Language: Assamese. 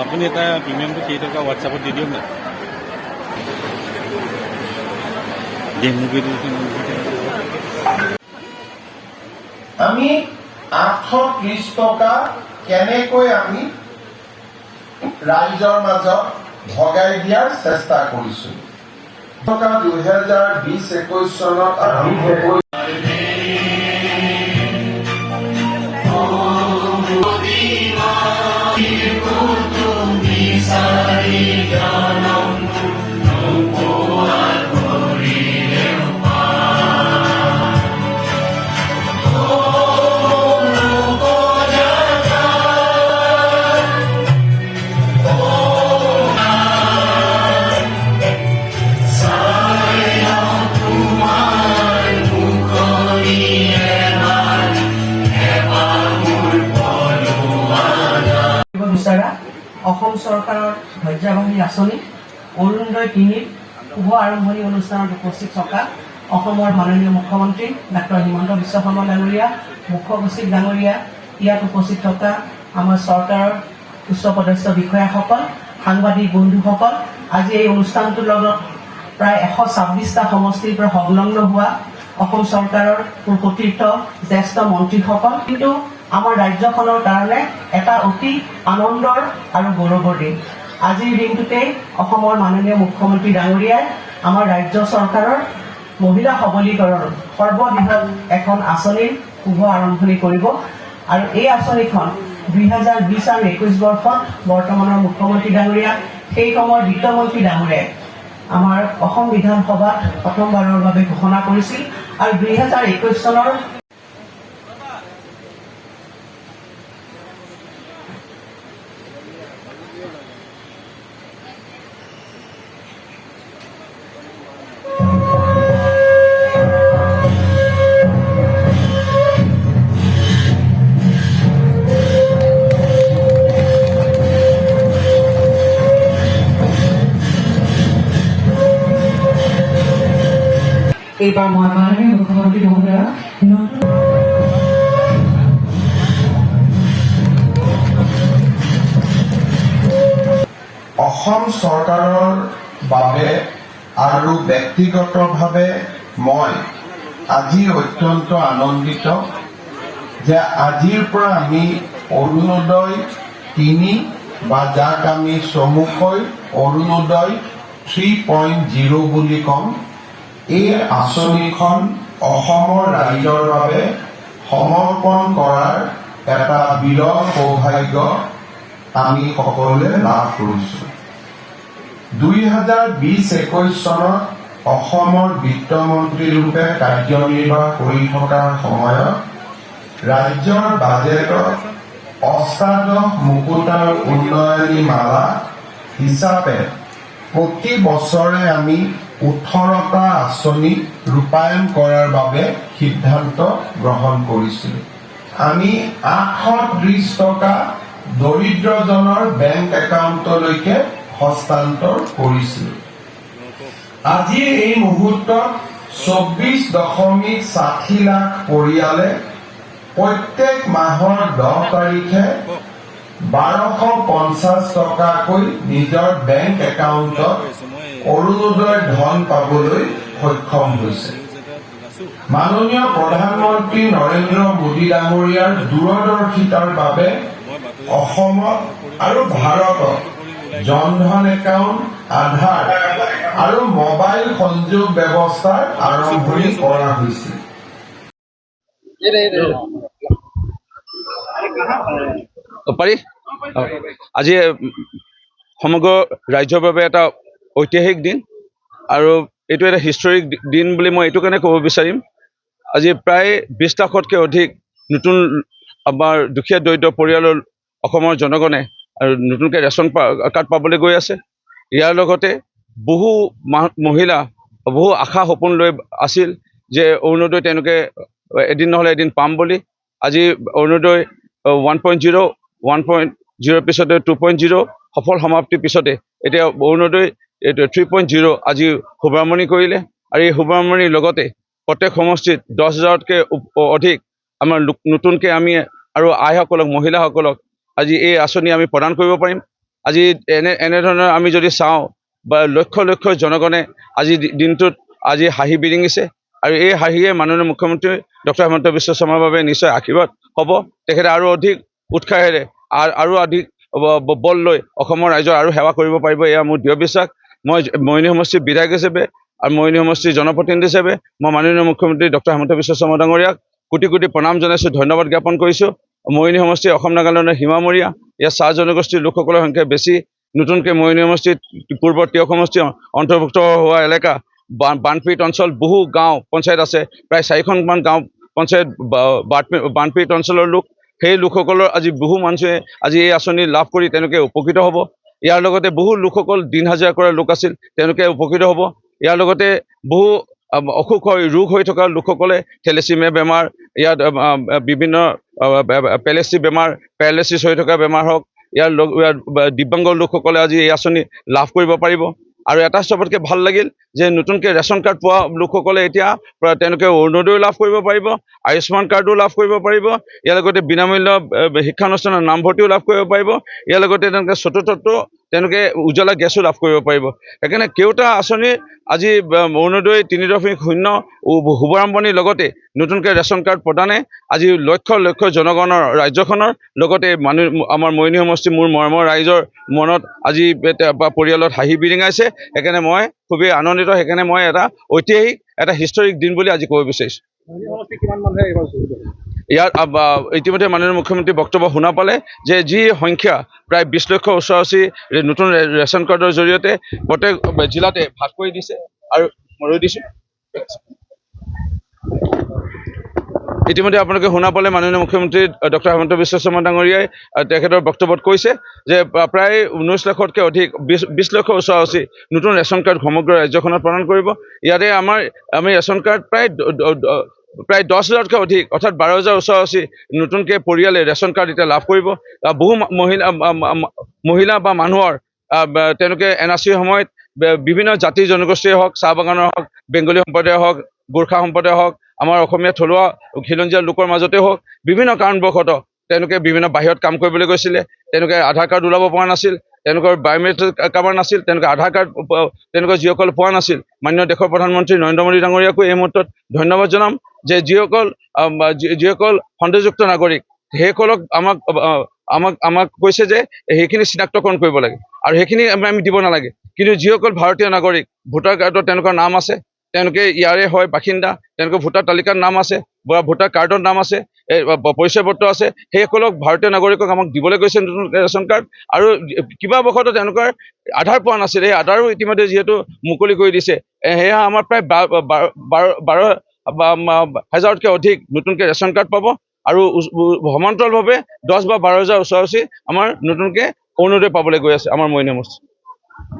আপুনি এটা প্ৰিমিয়ামটো কেইটকা হোৱাটছআপত দি দিয়ক না আমি 830 টকা কেনেকৈ আমি ৰাইজৰ মাজত ভগাই দিয়াৰ চেষ্টা কৰিছো। 2020-21 চনত আৰম্ভ কৰি অসম চৰকাৰৰ ধৈৰ্যবাহী আঁচনি অৰুণোদয় ৩ৰ শুভ আৰম্ভণি অনুষ্ঠানত উপস্থিত থকা অসমৰ মাননীয় মুখ্যমন্ত্ৰী ডাক্তৰ হিমন্ত বিশ্ব শৰ্মা ডাঙৰীয়া, মুখ্য সচিব ডাঙৰীয়া, ইয়াত উপস্থিত থকা আমাৰ চৰকাৰৰ উচ্চপদস্থ বিষয়াসকল, সাংবাদিক বন্ধুসকল, আজি এই অনুষ্ঠানটোৰ লগত প্ৰায় 126টা সমষ্টিৰ পৰা সংলগ্ন হোৱা অসম চৰকাৰৰ সতীৰ্থ জ্যেষ্ঠ মন্ত্ৰীসকল, কিন্তু আমাৰ ৰাজ্যখনৰ কাৰণে এটা অতি আনন্দৰ আৰু গৌৰৱৰ দিন। আজিৰ দিনটোতে অসমৰ মাননীয় মুখ্যমন্ত্ৰী ডাঙৰীয়াই আমাৰ ৰাজ্য চৰকাৰৰ মহিলা সবলীকৰণৰ সৰ্ববৃহৎ এখন আঁচনিৰ শুভ আৰম্ভণি কৰিব আৰু এই আঁচনিখন 2020 আৰু 21 বৰ্ষত বৰ্তমানৰ মুখ্যমন্ত্ৰী ডাঙৰীয়া, সেই সময়ৰ বিত্তমন্ত্ৰী ডাঙৰীয়াই আমাৰ অসম বিধানসভাত প্ৰথমবাৰৰ বাবে ঘোষণা কৰিছিল আৰু 2021 চনৰ এইবাৰ মই মাননীয় মুখ্যমন্ত্ৰী মহোদয় অসম চৰকাৰৰ বাবে আৰু ব্যক্তিগতভাৱে মই আজি অত্যন্ত আনন্দিত যে আজিৰ পৰা আমি অৰুণোদয় ৩ বা যাক আমি চমুকৈ অৰুণোদয় 3.0 বুলি কম, এই আঁচনিখন অসমৰ ৰাইজৰ বাবে সমৰ্পণ কৰাৰ এটা বিৰল সৌভাগ্য আমি সকলোৱে লাভ কৰিছো। 2020-21 চনত অসমৰ বিত্তমন্ত্ৰী ৰূপে কাৰ্যনিৰ্বাহ কৰি থকাৰ সময়ত ৰাজ্যৰ বাজেটত অষ্টাদশ মুকুতাৰ উন্নয়নী মালা হিচাপে প্ৰতি বছৰে আমি 18টা আঁচনি ৰূপায়ণ কৰাৰ বাবে সিদ্ধান্ত গ্ৰহণ কৰিছিলোঁ। আমি 830 টকা দৰিদ্ৰজনৰ বেংক একাউণ্টলৈকে হস্তান্তৰ কৰিছিলোঁ। আজি এই মুহূৰ্তত 24.60 লাখ পৰিয়ালে প্ৰত্যেক মাহৰ 10 তাৰিখে 1250 টকাকৈ নিজৰ বেংক একাউণ্টত অৰুণোদয় ধন পাবলৈ সক্ষম হৈছে। মাননীয় প্ৰধানমন্ত্ৰী নৰেন্দ্ৰ মোদী ডাঙৰীয়াৰ দূৰদৰ্শিতাৰ বাবে অসমত আৰু ভাৰতত জনধন একাউণ্ট, আধাৰ আৰু মোবাইল সংযোগ ব্যৱস্থাৰ আৰম্ভণি কৰা হৈছিল। আজি সমগ্ৰ ৰাজ্যৰ বাবে এটা ঐতিহাসিক দিন আৰু এইটো এটা হিষ্টৰিক দিন বুলি মই এইটো কাৰণে ক'ব বিচাৰিম। আজি প্ৰায় 20 লাখতকৈ অধিক নতুন আমাৰ দুখীয়া দৰিদ্ৰ পৰিয়ালৰ অসমৰ জনগণে আৰু নতুনকৈ ৰেচন কাৰ্ড পাবলৈ গৈ আছে। ইয়াৰ লগতে বহু মহিলা বহু আশা সপোন লৈ আছিল যে অৰুণোদয় তেওঁলোকে এদিন নহ'লে এদিন পাম বুলি। আজি অৰুণোদয় 1.0 পিছতে 2.0 সফল সমাপ্তিৰ পিছতে এতিয়া অৰুণোদয় 3.0 আজি শুভাৰম্ভণি কৰিলে আৰু এই শুভাৰম্ভণিৰ লগতে প্ৰত্যেক সমষ্টিত 10,000তকৈ অধিক আমাৰ নতুনকৈ আমি আৰু আইসকলক, মহিলাসকলক আজি এই আঁচনি আমি প্ৰদান কৰিব পাৰিম। আজি এনেধৰণৰ আমি যদি চাওঁ বা লক্ষ লক্ষ জনগণে আজি দিনটোত আজি হাঁহি বিৰিঙিছে আৰু এই হাঁহিয়ে মাননীয় মুখ্যমন্ত্ৰী ডক্টৰ হিমন্ত বিশ্ব শৰ্মাৰ বাবে নিশ্চয় আশীৰ্বাদ হ'ব। তেখেতে আৰু অধিক উৎসাহেৰে আৰু অধিক বল লৈ অসমৰ ৰাইজৰ আৰু সেৱা কৰিব পাৰিব, এয়া মোৰ দৃঢ় বিশ্বাস। মই মৰিয়নি সমষ্টিৰ বিধায়ক হিচাপে আৰু মৰিয়নি সমষ্টিৰ জনপ্ৰতিনিধি হিচাপে মই মাননীয় মুখ্যমন্ত্ৰী ডক্টৰ হিমন্ত বিশ্ব শৰ্মা ডাঙৰীয়াক কোটি কোটি প্ৰণাম জনাইছোঁ, ধন্যবাদ জ্ঞাপন কৰিছোঁ। মৰিয়নি সমষ্টি অসম নাগালেণ্ডৰ সীমামূৰীয়া, ইয়াত চাহ জনগোষ্ঠীৰ লোকসকলৰ সংখ্যা বেছি। নতুনকৈ মৰিয়নি সমষ্টিত পূৰ্বৰ তিয়ক সমষ্টি অন্তৰ্ভুক্ত হোৱা এলেকা, বানপীড়িত অঞ্চল, বহু গাঁও পঞ্চায়ত আছে, প্ৰায় 4খনমান গাঁও পঞ্চায়ত বানপীড়িত অঞ্চলৰ লোক। সেই লোকসকলৰ আজি বহু মানুহে আজি এই আঁচনি লাভ কৰি তেওঁলোকে উপকৃত হ'ব। ইয়াৰ লগতে বহু লোকসকল দিন হাজিৰা কৰা লোক আছিল, তেওঁলোকে উপকৃত হ'ব। ইয়াৰ লগতে বহু অসুখ ৰোগ হৈ থকা লোকসকলে থেলেচিমিয়া বেমাৰ, ইয়াত বিভিন্ন পেলেচি বেমাৰ, পেৰালাইচিছ হৈ থকা বেমাৰ হওক, ইয়াৰ দিব্যাংগ লোকসকলে আজি এই আঁচনি লাভ কৰিব পাৰিব। আৰু এটা চবতকৈ ভাল লাগিল যে নতুনকৈ ৰেচন কাৰ্ড পোৱা লোকসকলে এতিয়া তেওঁলোকে অৰুণোদয় লাভ কৰিব পাৰিব, আয়ুষ্মান কাৰ্ডো লাভ কৰিব পাৰিব। ইয়াৰ লগতে বিনামূল্য শিক্ষানুষ্ঠানৰ নামভৰ্তিও লাভ কৰিব পাৰিব। ইয়াৰ লগতে তেওঁলোকে চতুৰ্থটো তেওঁলোকে উজ্জ্বলা গেছো লাভ কৰিব পাৰিব। সেইকাৰণে কেওটা আঁচনিৰ আজি অৰুণোদয় 3.0 শুভাৰম্ভণিৰ লগতে নতুনকৈ ৰেচন কাৰ্ড প্ৰদানে আজি লক্ষ লক্ষ জনগণৰ ৰাজ্যখনৰ লগতে আমাৰ মৰিয়নি সমষ্টি মোৰ মৰমৰ ৰাইজৰ মনত আজি পৰিয়ালত হাঁহি বিৰিঙাইছে। সেইকাৰণে মই খুবেই আনন্দিত। সেইকাৰণে মই এটা ঐতিহাসিক এটা হিষ্টৰিক দিন বুলি আজি ক'ব বিচাৰিছোঁ। ইয়াত ইতিমধ্যে মাননীয় মুখ্যমন্ত্ৰী বক্তব্য শুনা পালে যে যি সংখ্যা প্ৰায় 20 লক্ষ ওচৰা-ওচৰি নতুন ৰেচন কাৰ্ডৰ জৰিয়তে প্ৰত্যেক জিলাতে ভাগ কৰি দিছে। আৰু মই দিছোঁ ইতিমধ্যে আপোনালোকে শুনা পালে মাননীয় মুখ্যমন্ত্ৰী ডক্টৰ হিমন্ত বিশ্ব শৰ্মা ডাঙৰীয়াই তেখেতৰ বক্তব্যত কৈছে যে প্ৰায় 19 লাখতকৈ অধিক 20 লক্ষ ওচৰা-ওচৰি নতুন ৰেচন কাৰ্ড সমগ্ৰ ৰাজ্যখনত প্ৰদান কৰিব। ইয়াতে আমি ৰেচন কাৰ্ড প্ৰায় 10,000তকৈ অধিক অৰ্থাৎ 12,000 ওচৰা-ওচৰি নতুনকৈ পৰিয়ালে ৰেচন কাৰ্ড এতিয়া লাভ কৰিব। বহু মহিলা বা মানুহৰ তেওঁলোকে NRCৰ সময়ত বিভিন্ন জাতি জনগোষ্ঠীয়ে হওক, চাহ বাগানৰ হওক, বেংগলী সম্প্ৰদায়ৰ হওক, গোৰ্খা সম্প্ৰদায়ৰ হওক, আমাৰ অসমীয়া থলুৱা খিলঞ্জীয়া লোকৰ মাজতে হওক, বিভিন্ন কাৰণবশতঃ তেওঁলোকে বিভিন্ন বাহিৰত কাম কৰিবলৈ গৈছিলে, তেওঁলোকে আধাৰ কাৰ্ড ওলাব পৰা নাছিল, তেওঁলোকৰ বায়'মেট্ৰিক কাৰ্ড নাছিল, তেওঁলোকে আধাৰ কাৰ্ড তেওঁলোকৰ যিসকল পোৱা নাছিল। মাননীয় দেশৰ প্ৰধানমন্ত্ৰী নৰেন্দ্ৰ মোদী ডাঙৰীয়াকো এই মুহূৰ্তত ধন্যবাদ জনাম যে যিসকল সন্দেহযুক্ত নাগৰিক সেইসকলক আমাক কৈছে যে সেইখিনি চিনাক্তকৰণ কৰিব লাগে আৰু সেইখিনি আমি দিব নালাগে। কিন্তু যিসকল ভাৰতীয় নাগৰিক ভোটাৰ কাৰ্ডত তেওঁলোকৰ নাম আছে, তেওঁলোকে ইয়াৰে হয় বাসিন্দা, তেওঁলোকৰ ভোটাৰ তালিকাত নাম আছে বা ভোটাৰ কাৰ্ডৰ নাম আছে, পৰিচয় পত্ৰ আছে, সেইসকলক ভাৰতীয় নাগৰিকক আমাক দিবলৈ গৈছে নতুন ৰেচন কাৰ্ড। আৰু কিবা বশতঃ তেওঁলোকৰ আধাৰ পোৱা নাছিল, সেই আধাৰো ইতিমধ্যে যিহেতু মুকলি কৰি দিছে, সেয়া আমাৰ প্ৰায় 12,000তকৈ অধিক নতুনকৈ ৰেচন কাৰ্ড পাব। আৰু সমান্তৰালভাৱে 10 বা 12,000 ওচৰা-ওচৰি আমাৰ নতুনকৈ অৰুণোদয় পাবলৈ গৈ আছে আমাৰ মৰিয়নি সমষ্টি।